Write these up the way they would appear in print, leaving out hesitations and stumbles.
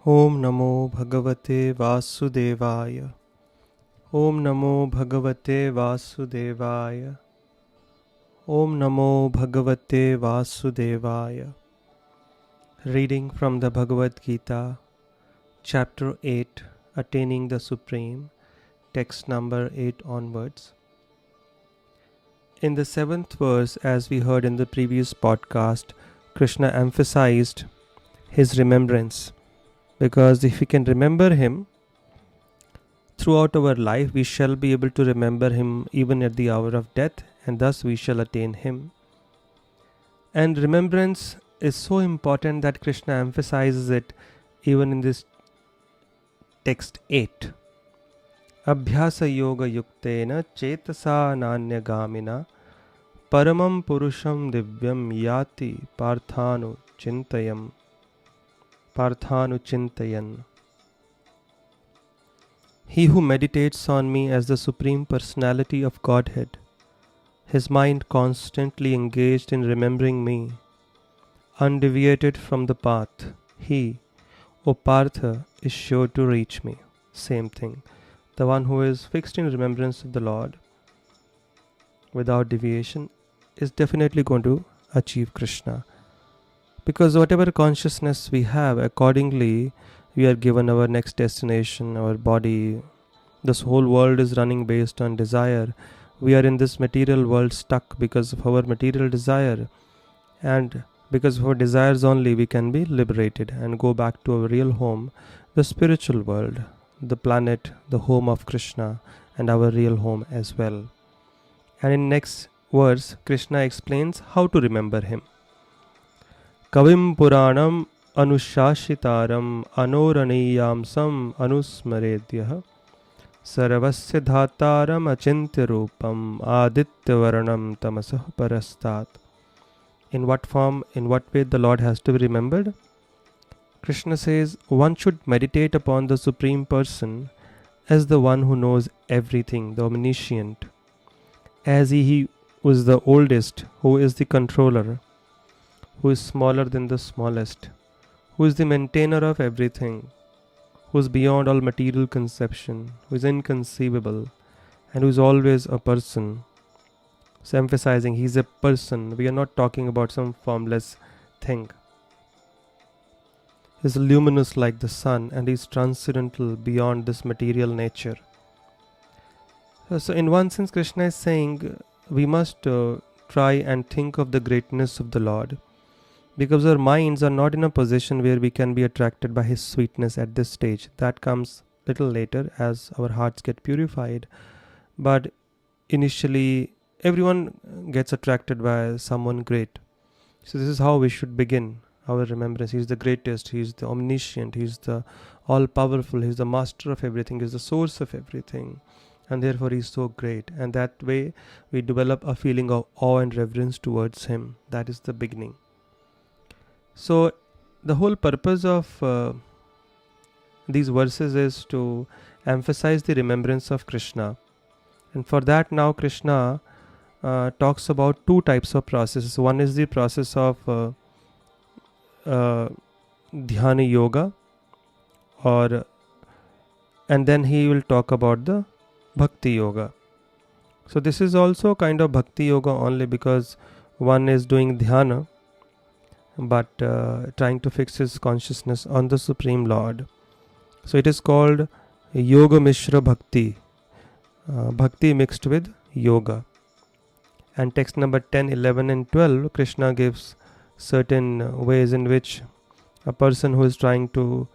Om Namo Bhagavate Vasudevaya. Om Namo Bhagavate Vasudevaya. Om Namo Bhagavate Vasudevaya. Reading from the Bhagavad Gita, Chapter 8, Attaining the Supreme, text number 8 onwards. In the 7th verse, as we heard in the previous podcast, Krishna emphasized his remembrance. Because if we can remember him throughout our life, we shall be able to remember him even at the hour of death, and thus we shall attain him. And remembrance is so important that Krishna emphasizes it even in this text 8. Abhyasa yoga yuktena chetasa nanya gamina paramam purusham divyam yati parthanu chintayan. He who meditates on me as the Supreme Personality of Godhead, his mind constantly engaged in remembering me, undeviated from the path, he, O Partha, is sure to reach me. Same thing. The one who is fixed in remembrance of the Lord without deviation is definitely going to achieve Krishna. Because whatever consciousness we have, accordingly we are given our next destination, our body. This whole world is running based on desire. We are in this material world stuck because of our material desire. And because of our desires only, we can be liberated and go back to our real home, the spiritual world, the planet, the home of Krishna, and our real home as well. And in next verse, Krishna explains how to remember him. Kavim Puranam Anushashitaram Anoraniyamsam Anusmaredyah Sarvasya Dhataram Achintya Rupam Adityavarnam Tamasah Parastat. In what form, in what way the Lord has to be remembered? Krishna says one should meditate upon the Supreme Person as the one who knows everything, the omniscient, as he who is the oldest, who is the controller, who is smaller than the smallest, who is the maintainer of everything, who is beyond all material conception, who is inconceivable, and who is always a person. So emphasizing he is a person. We are not talking about some formless thing. He is luminous like the sun, and he is transcendental beyond this material nature. So in one sense, Krishna is saying we must try and think of the greatness of the Lord, because our minds are not in a position where we can be attracted by his sweetness at this stage. That comes little later as our hearts get purified. But initially, everyone gets attracted by someone great. So this is how we should begin our remembrance. He is the greatest, he is the omniscient, he is the all-powerful, he is the master of everything, he is the source of everything. And therefore he is so great. And that way we develop a feeling of awe and reverence towards him. That is the beginning. So the whole purpose of these verses is to emphasize the remembrance of Krishna. And for that now Krishna talks about two types of processes. One is the process of Dhyana Yoga, and then he will talk about the Bhakti Yoga. So this is also kind of Bhakti Yoga only, because one is doing Dhyana but trying to fix his consciousness on the Supreme Lord. So it is called Yoga Mishra Bhakti, Bhakti mixed with Yoga. And text number 10, 11 and 12, Krishna gives certain ways in which a person who is trying to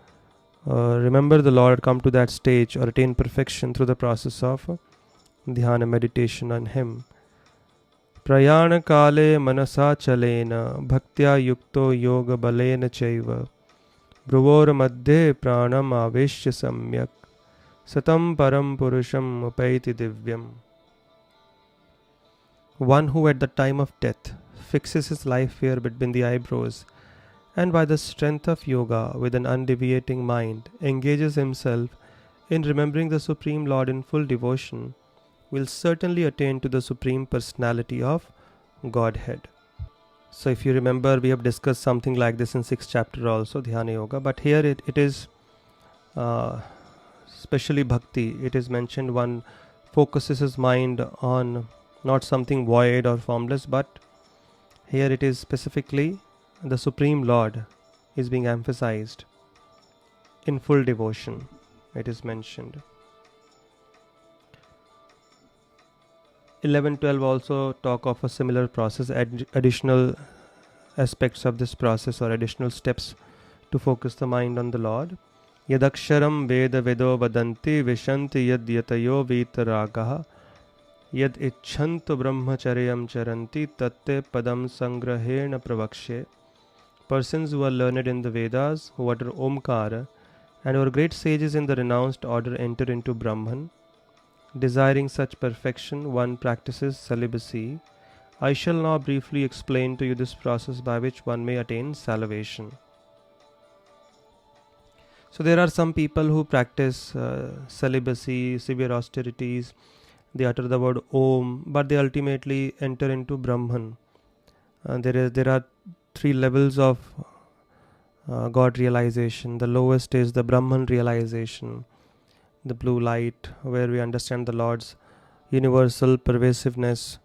remember the Lord, come to that stage or attain perfection through the process of Dhyana, meditation on him. Prayana kale manasa chalena bhaktya yukto yoga balena chaiva bruvor madhye pranam aveshya samyak satam param purusham upaiti divyam. One who at the time of death fixes his life here between the eyebrows, and by the strength of yoga with an undeviating mind engages himself in remembering the Supreme Lord in full devotion, will certainly attain to the Supreme Personality of Godhead. So if you remember, we have discussed something like this in 6th chapter also, Dhyana Yoga. But here it is especially bhakti, it is mentioned one focuses his mind on not something void or formless, but here it is specifically the Supreme Lord is being emphasized in full devotion. It is mentioned. 11-12 also talk of a similar process, additional aspects of this process or additional steps to focus the mind on the Lord. Yadaksharam veda vedo vadanti vishanti yad yatayo vitaragaha yad icchantu brahmacharyam charanti tatte padam sangrahena pravakshe. Persons who are learned in the Vedas, who utter Omkara, and who are great sages in the renounced order enter into Brahman. Desiring such perfection, one practices celibacy. I shall now briefly explain to you this process by which one may attain salvation. So there are some people who practice celibacy, severe austerities. They utter the word Om, but they ultimately enter into Brahman. There are three levels of God realization. The lowest is the Brahman realization, the blue light, where we understand the Lord's universal pervasiveness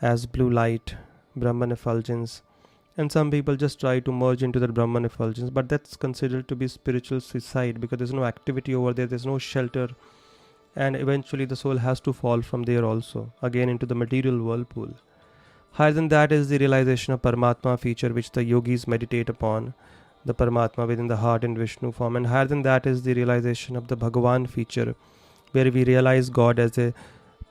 as blue light, Brahman effulgence. And some people just try to merge into the Brahman effulgence, but that's considered to be spiritual suicide because there's no activity over there, there's no shelter, and eventually the soul has to fall from there also, again into the material whirlpool. Higher than that is the realization of Paramatma feature, which the yogis meditate upon, the Paramatma within the heart in Vishnu form. And higher than that is the realization of the Bhagavan feature, where we realize God as a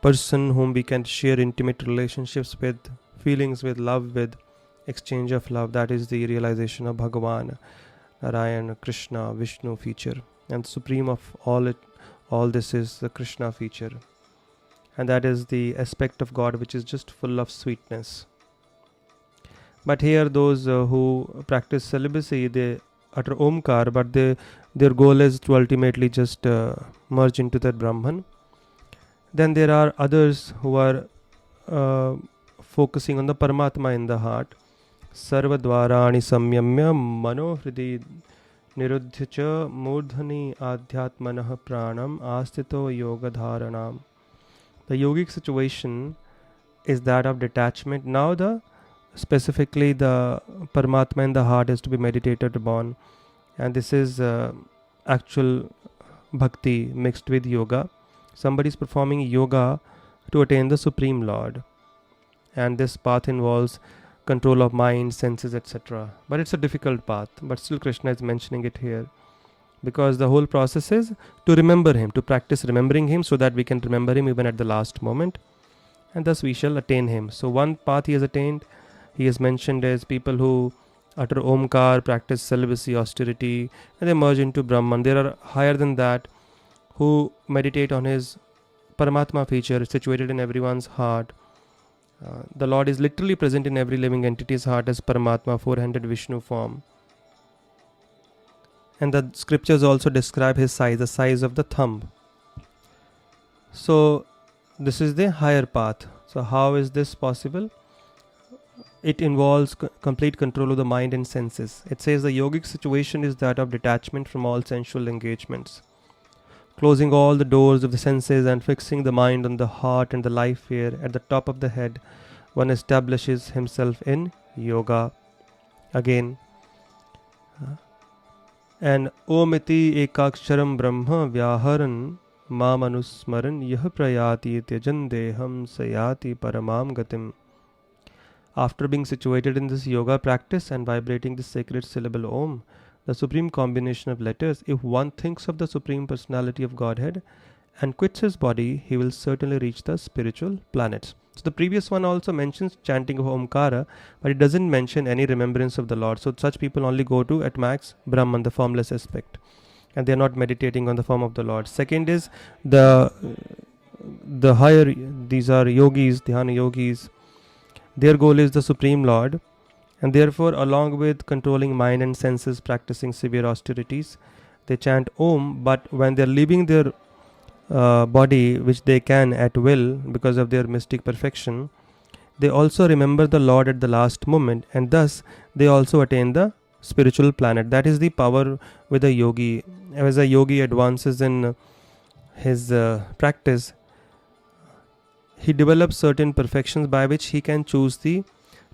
person whom we can share intimate relationships with, feelings with, love with, exchange of love. That is the realization of Bhagavan, Narayan, Krishna, Vishnu feature. And supreme of all this is the Krishna feature. And that is the aspect of God which is just full of sweetness. But here those who practice celibacy, they utter Omkar, but their goal is to ultimately just merge into that Brahman. Then there are others who are focusing on the Paramatma in the heart. Sarva dvarani samyamya mano hridi niruddhya cha murdhani adhyatmanah pranam astito yoga dharanam. The yogic situation is that of detachment. Now specifically the Paramatma in the heart is to be meditated upon, and this is actual bhakti mixed with yoga. Somebody is performing yoga to attain the Supreme Lord, and this path involves control of mind, senses, etc. But it's a difficult path, but still Krishna is mentioning it here because the whole process is to remember him, to practice remembering him so that we can remember him even at the last moment, and thus we shall attain him. So one path he has attained, he is mentioned as people who utter Omkar, practice celibacy, austerity, and they merge into Brahman. There are higher than that who meditate on his Paramatma feature situated in everyone's heart. The Lord is literally present in every living entity's heart as Paramatma, four-handed Vishnu form. And the scriptures also describe his size, the size of the thumb. So this is the higher path. So how is this possible? It involves complete control of the mind and senses. It says the yogic situation is that of detachment from all sensual engagements, closing all the doors of the senses and fixing the mind on the heart and the life here at the top of the head. One establishes himself in yoga. Again, and Omiti ekaksharam brahma vyaharan mamanusmaran yah prayati tyajan deham sayati paramam gatim. After being situated in this yoga practice and vibrating the sacred syllable Om, the supreme combination of letters, if one thinks of the Supreme Personality of Godhead and quits his body, he will certainly reach the spiritual planets. So the previous one also mentions chanting of Omkara, but it doesn't mention any remembrance of the Lord. So such people only go to at max Brahman, the formless aspect, and they are not meditating on the form of the Lord. Second is the higher, these are yogis, dhyana yogis. Their goal is the Supreme Lord, and therefore along with controlling mind and senses, practicing severe austerities, they chant Om, but when they are leaving their body, which they can at will because of their mystic perfection, they also remember the Lord at the last moment, and thus they also attain the spiritual planet. That is the power with a yogi. As a yogi advances in his practice, he develops certain perfections by which he can choose the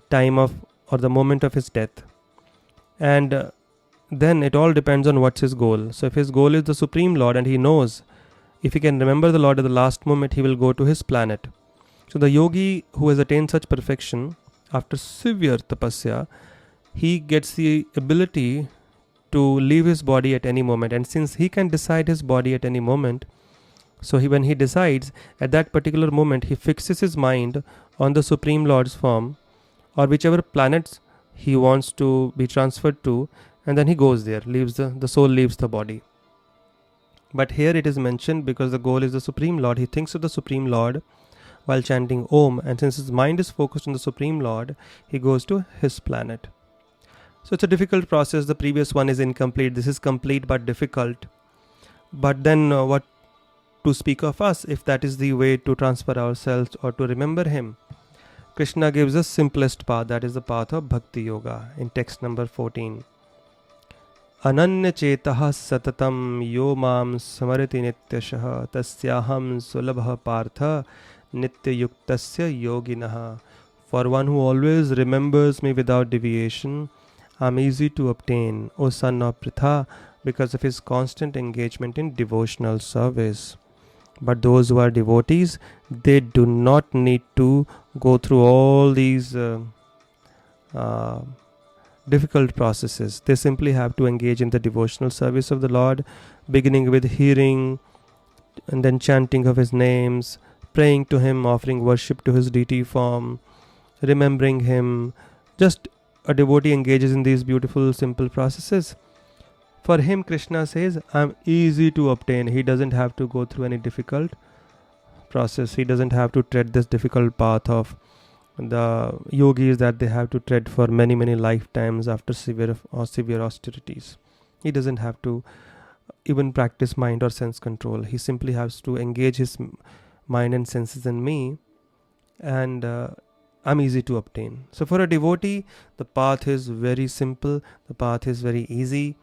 time of or the moment of his death. And then it all depends on what's his goal. So if his goal is the Supreme Lord, and he knows if he can remember the Lord at the last moment, he will go to his planet. So the yogi who has attained such perfection, after severe tapasya, he gets the ability to leave his body at any moment. And since he can decide his body at any moment, so when he decides, at that particular moment, he fixes his mind on the Supreme Lord's form, or whichever planets he wants to be transferred to, and then he goes there, leaves the soul leaves the body. But here it is mentioned, because the goal is the Supreme Lord, he thinks of the Supreme Lord while chanting Om, and since his mind is focused on the Supreme Lord, he goes to his planet. So it's a difficult process. The previous one is incomplete. This is complete but difficult. But then what to speak of us, if that is the way to transfer ourselves or to remember him? Krishna gives us simplest path, that is the path of Bhakti Yoga in text number 14. Ananya chetah satatam yo mam samarati nityashah tasyaham sulabha partha nitya yuktasya yoginah. For one who always remembers me without deviation, I am easy to obtain, O son of Pritha, because of his constant engagement in devotional service. But those who are devotees, they do not need to go through all these difficult processes. They simply have to engage in the devotional service of the Lord, beginning with hearing and then chanting of his names, praying to him, offering worship to his deity form, remembering him. Just a devotee engages in these beautiful, simple processes. For him, Krishna says, I am easy to obtain. He doesn't have to go through any difficult process. He doesn't have to tread this difficult path of the yogis that they have to tread for many, many lifetimes after severe austerities. He doesn't have to even practice mind or sense control. He simply has to engage his mind and senses in me, and I'm easy to obtain. So for a devotee, the path is very simple. The path is very easy.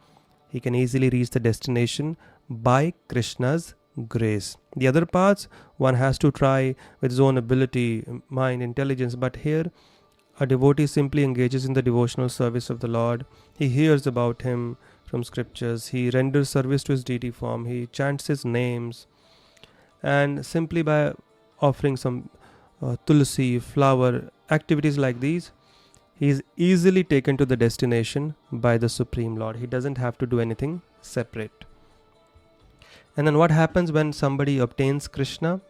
He can easily reach the destination by Krishna's grace. The other paths, one has to try with his own ability, mind, intelligence. But here, a devotee simply engages in the devotional service of the Lord. He hears about him from scriptures. He renders service to his deity form. He chants his names. And simply by offering some tulsi, flower, activities like these, he is easily taken to the destination by the Supreme Lord. He doesn't have to do anything separate. And then what happens when somebody obtains Krishna?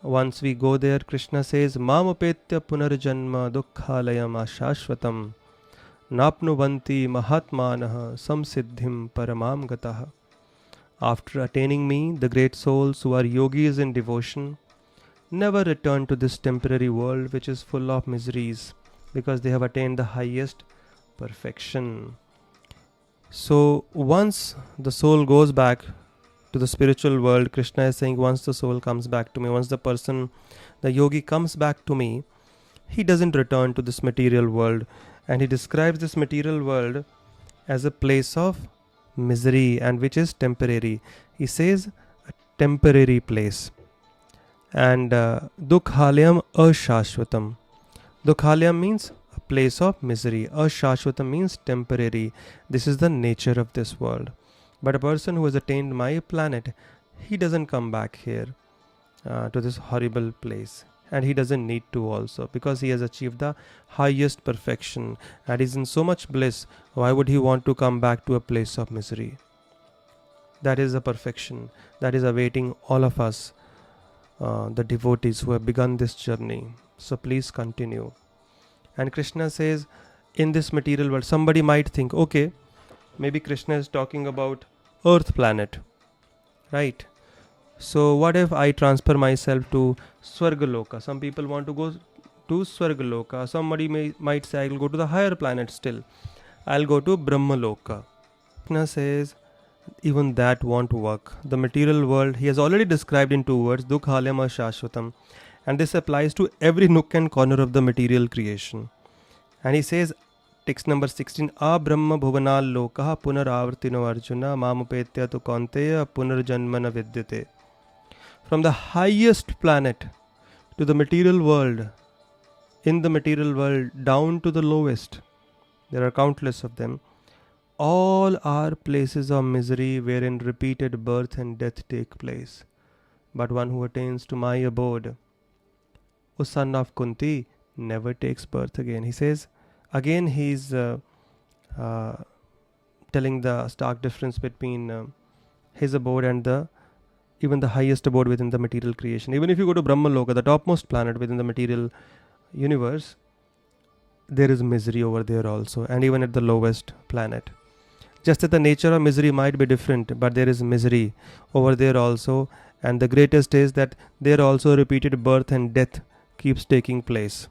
Once we go there, Krishna says, Mamapetya punarjanma dukkhalayam ashashvatam napnuvanti mahatmanah samsiddhim paramam gatah. After attaining me, the great souls who are yogis in devotion never return to this temporary world which is full of miseries, because they have attained the highest perfection. So once the soul goes back to the spiritual world, Krishna is saying, once the soul comes back to me, once the yogi comes back to me, he doesn't return to this material world. And he describes this material world as a place of misery, and which is temporary. He says a temporary place. And dukkhalayam ashashvatam. Dukkhalayam means a place of misery. Ashashvatam means temporary. This is the nature of this world. But a person who has attained my planet, he doesn't come back here to this horrible place. And he doesn't need to also, because he has achieved the highest perfection and is in so much bliss. Why would he want to come back to a place of misery? That is a perfection that is awaiting all of us, the devotees who have begun this journey. So please continue. And Krishna says, in this material world, somebody might think, okay, maybe Krishna is talking about Earth planet, right? So what if I transfer myself to Swargaloka? Some people want to go to Swargaloka. Somebody might say, I will go to the higher planet still. I'll go to Brahmaloka. Krishna says, even that won't work. The material world, he has already described in 2 words, Dukkhalayam Ashashvatam. And this applies to every nook and corner of the material creation. And he says, Text number 16. A Brahma Bhuvanal Lokaha Punaravartino Arjuna Mamupetya tu Kaunteya Punarjanmana Vidyate. From the highest planet to the material world, in the material world, down to the lowest, there are countless of them. All are places of misery wherein repeated birth and death take place. But one who attains to my abode, O son of Kunti, never takes birth again. He says, again he's telling the stark difference between his abode and even the highest abode within the material creation. Even if you go to Brahma Loka, the topmost planet within the material universe, there is misery over there also, and even at the lowest planet. Just that the nature of misery might be different, but there is misery over there also. And the greatest is that there also repeated birth and death keeps taking place.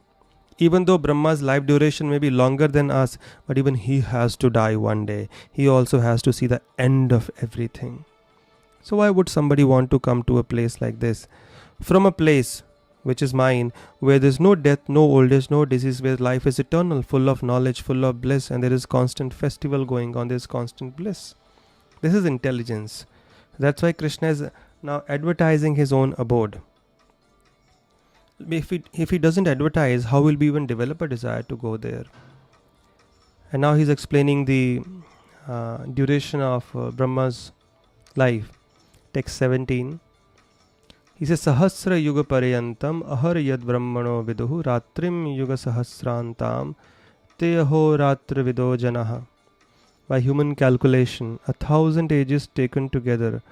Even though Brahma's life duration may be longer than us, but even he has to die one day. He also has to see the end of everything. So why would somebody want to come to a place like this? From a place which is mine, where there is no death, no old age, no disease, where life is eternal, full of knowledge, full of bliss, and there is constant festival going on, there is constant bliss. This is intelligence. That's why Krishna is now advertising his own abode. If he doesn't advertise, how will we even develop a desire to go there? And now he's explaining the duration of Brahma's life. Text 17. He says, Sahasra yuga parayantam ahar yad brahmano viduhu ratrim yuga sahasrantam te aho ratra vido janaha. By human calculation, 1,000 ages taken together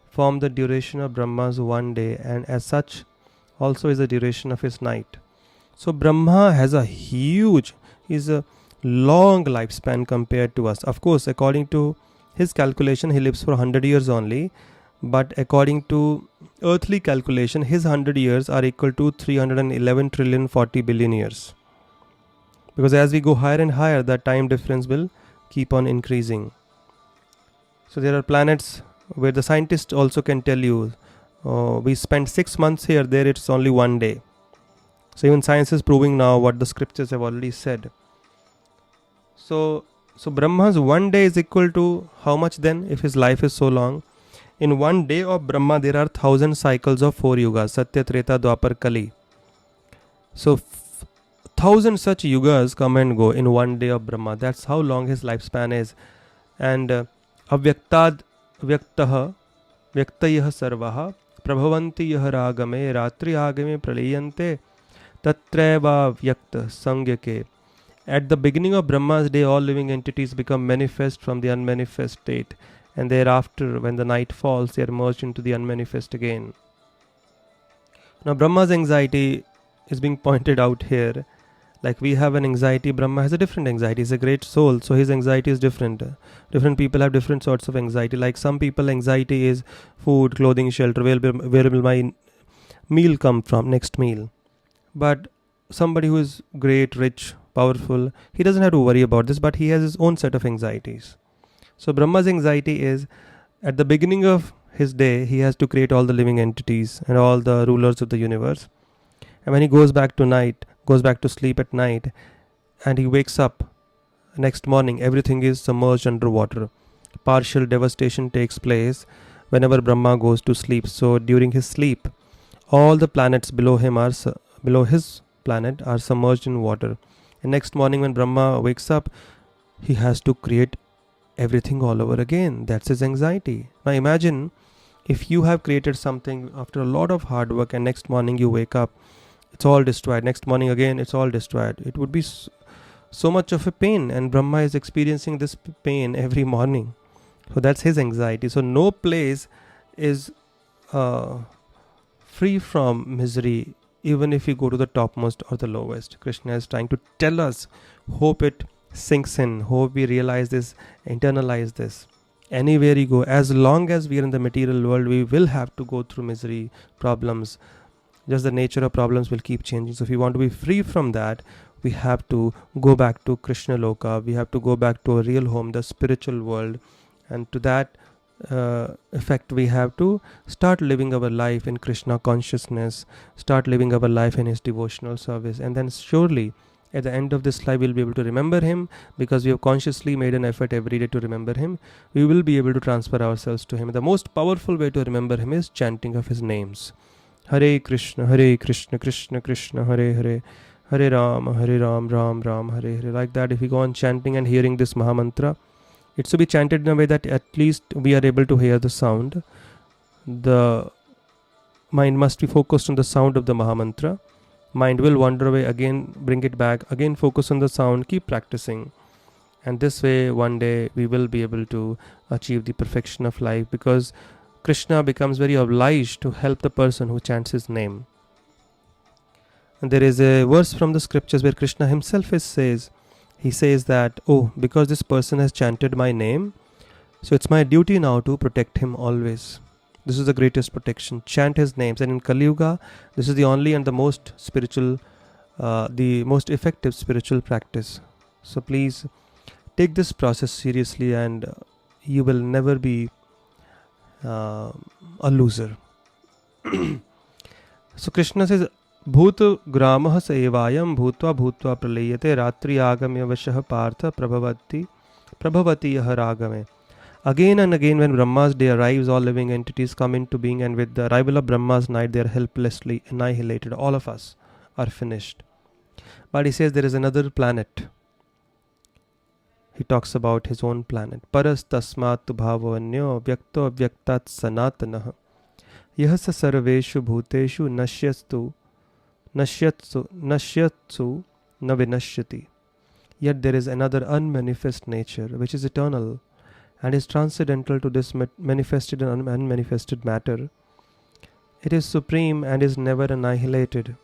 form the duration of Brahma's one day, and as such also is the duration of his night. So Brahma has a long lifespan compared to us. Of course, according to his calculation, he lives for 100 years only. But according to earthly calculation, his 100 years are equal to 311 trillion 40 billion years. Because as we go higher and higher, the time difference will keep on increasing. So there are planets where the scientists also can tell you, we spent 6 months here, there it's only one day. So even science is proving now what the scriptures have already said. So Brahma's one day is equal to how much then, if his life is so long? In one day of Brahma, there are 1,000 cycles of 4 yugas, Satya, Treta, Dwapar, Kali. So 1,000 such yugas come and go in one day of Brahma. That's how long his lifespan is. And avyaktad vyaktaha vyaktayah sarvaha prabhavanti yah ragame ratri agame pralayante tatreva vyakta sangyake. At the beginning of Brahma's day, all living entities become manifest from the unmanifest state. And thereafter, when the night falls, they are merged into the unmanifest again. Now, Brahma's anxiety is being pointed out here. Like we have an anxiety, Brahma has a different anxiety. He's a great soul, so his anxiety is different. Different people have different sorts of anxiety. Like some people, anxiety is food, clothing, shelter. Where will my meal come from, next meal? But somebody who is great, rich, powerful, he doesn't have to worry about this, but he has his own set of anxieties. So Brahma's anxiety is, at the beginning of his day, he has to create all the living entities and all the rulers of the universe. And when he goes back to sleep at night, and he wakes up next morning, everything is submerged under water. Partial devastation takes place whenever Brahma goes to sleep. So during his sleep, all the planets below his planet are submerged in water. And next morning when Brahma wakes up, he has to create everything all over again. That's his anxiety. Now imagine if you have created something after a lot of hard work, and next morning you wake up, it's all destroyed. Next morning again, it's all destroyed. It would be so much of a pain, and Brahma is experiencing this pain every morning. So that's his anxiety. So no place is free from misery, even if you go to the topmost or the lowest. Krishna is trying to tell us, hope it sinks in, hope we realize this, internalize this. Anywhere you go, as long as we are in the material world, we will have to go through misery, problems. Just the nature of problems will keep changing. So if we want to be free from that, we have to go back to Krishna Loka. We have to go back to a real home, the spiritual world. And to that effect, we have to start living our life in Krishna consciousness, start living our life in his devotional service. And then surely At the end of this life, we'll be able to remember him because we have consciously made an effort every day to remember him. We will be able to transfer ourselves to him. The most powerful way to remember him is chanting of his names. Hare Krishna, Krishna Krishna, Hare Hare, Hare Ram, Ram Ram, Hare Hare. Like that, if we go on chanting and hearing this Mahamantra, it's to be chanted in a way that at least we are able to hear the sound. The mind must be focused on the sound of the Mahamantra. Mind will wander away, again bring it back, again focus on the sound, keep practicing. And this way, one day, we will be able to achieve the perfection of life, because Krishna becomes very obliged to help the person who chants his name. And there is a verse from the scriptures where Krishna himself says that, oh, because this person has chanted my name, so it's my duty now to protect him always. This is the greatest protection. Chant his names. And in Kali Yuga, this is the only and the most spiritual, the most effective spiritual practice. So please take this process seriously, and you will never be a loser. So Krishna says, Bhut gramah sevayam bhutva bhutva pralayate ratri agamya vashah partha prabhavati yah ragame. Again and again, when Brahma's day arrives, all living entities come into being, and with the arrival of Brahma's night, they are helplessly annihilated. All of us are finished. But he says there is another planet. He talks about his own planet. Paras tasmat bhavanyo vyakto vyaktat sanatanah yahasa sarveshu bhuteshu nashyatsu na vinashyati. Yet there is another unmanifest nature which is eternal and is transcendental to this manifested and unmanifested matter. It is supreme and is never annihilated.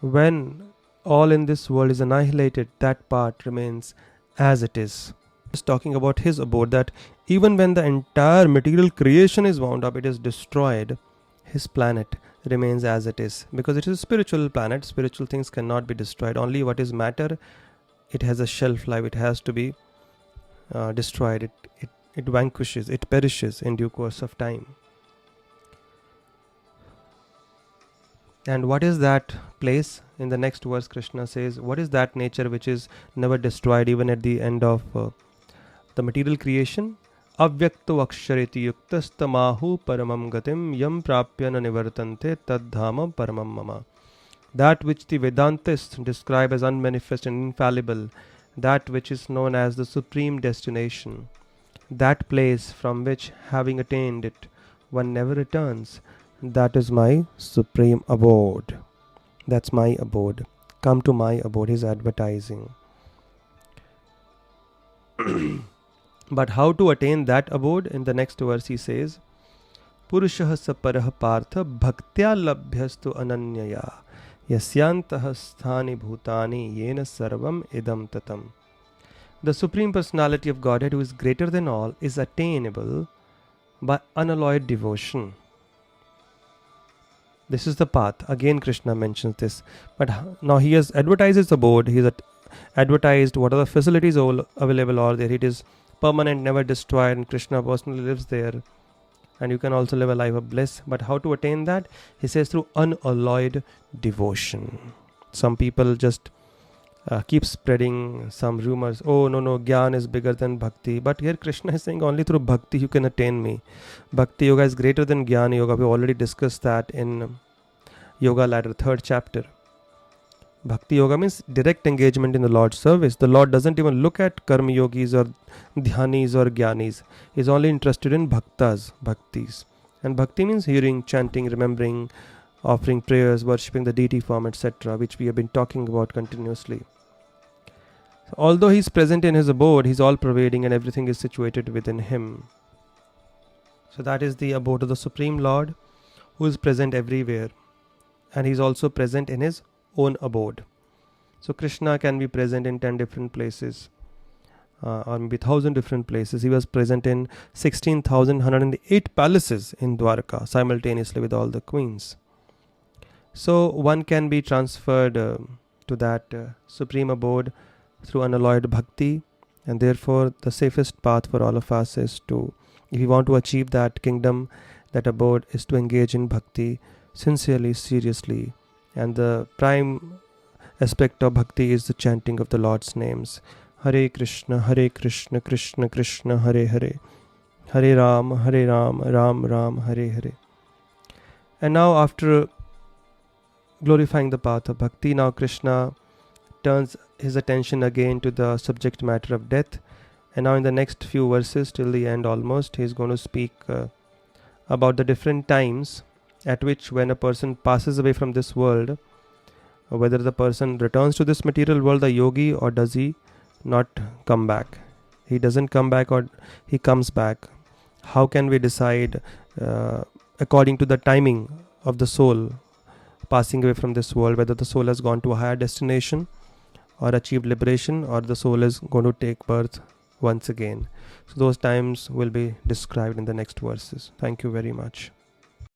When all in this world is annihilated, that part remains as it is. He's talking about his abode, that even when the entire material creation is wound up, it is destroyed, his planet remains as it is. Because it is a spiritual planet, spiritual things cannot be destroyed. Only what is matter, it has a shelf life, it has to be destroyed, it vanquishes, it perishes in due course of time. And what is that place? In the next verse, Krishna says, what is that nature which is never destroyed even at the end of the material creation? Avyakto akshariti yuktastamahu paramam gatim yam prapya nivartante tadhama paramam mama. That which the Vedantists describe as unmanifest and infallible, that which is known as the supreme destination, that place from which, having attained it, one never returns, that is my supreme abode. That's my abode. Come to my abode, he's advertising. But how to attain that abode? In the next verse he says, Purushah saparah partha bhaktya labhyastu ananyaya yasyantah sthani bhutani yena sarvam idam tatam. The Supreme Personality of Godhead, who is greater than all, is attainable by unalloyed devotion. This is the path. Again Krishna mentions this. But now he has advertised his abode. He has advertised what are the facilities available are there. It is permanent, never destroyed, and Krishna personally lives there. And you can also live a life of bliss. But how to attain that? He says through unalloyed devotion. Some people just keep spreading some rumors. Oh, no, Gyan is bigger than Bhakti. But here Krishna is saying only through Bhakti you can attain me. Bhakti Yoga is greater than Jnana Yoga. We already discussed that in Yoga Ladder, 3rd chapter. Bhakti Yoga means direct engagement in the Lord's service. The Lord doesn't even look at Karma Yogis or Dhyanis or Gyanis. He's only interested in Bhaktis. And Bhakti means hearing, chanting, remembering, offering prayers, worshipping the deity form, etc., which we have been talking about continuously. So although he's present in his abode, he's all-pervading and everything is situated within him. So that is the abode of the Supreme Lord, who is present everywhere. And he's also present in his own abode. So Krishna can be present in 10 different places, or maybe 1,000 different places. He was present in 16,108 palaces in Dwarka simultaneously with all the queens. So one can be transferred to that supreme abode through unalloyed bhakti, and therefore the safest path for all of us is to, if you want to achieve that kingdom, that abode, is to engage in bhakti sincerely, seriously. And the prime aspect of bhakti is the chanting of the Lord's names. Hare Krishna, Krishna Krishna, Hare Hare, Hare Ram, Ram Ram, Hare Hare. And now, after glorifying the path of bhakti, now Krishna turns his attention again to the subject matter of death. And now in the next few verses, till the end almost, he is going to speak about the different times at which, when a person passes away from this world, whether the person returns to this material world, the yogi, or does he not come back. He doesn't come back or he comes back. How can we decide according to the timing of the soul passing away from this world, whether the soul has gone to a higher destination or achieved liberation, or the soul is going to take birth once again? So those times will be described in the next verses. Thank you very much.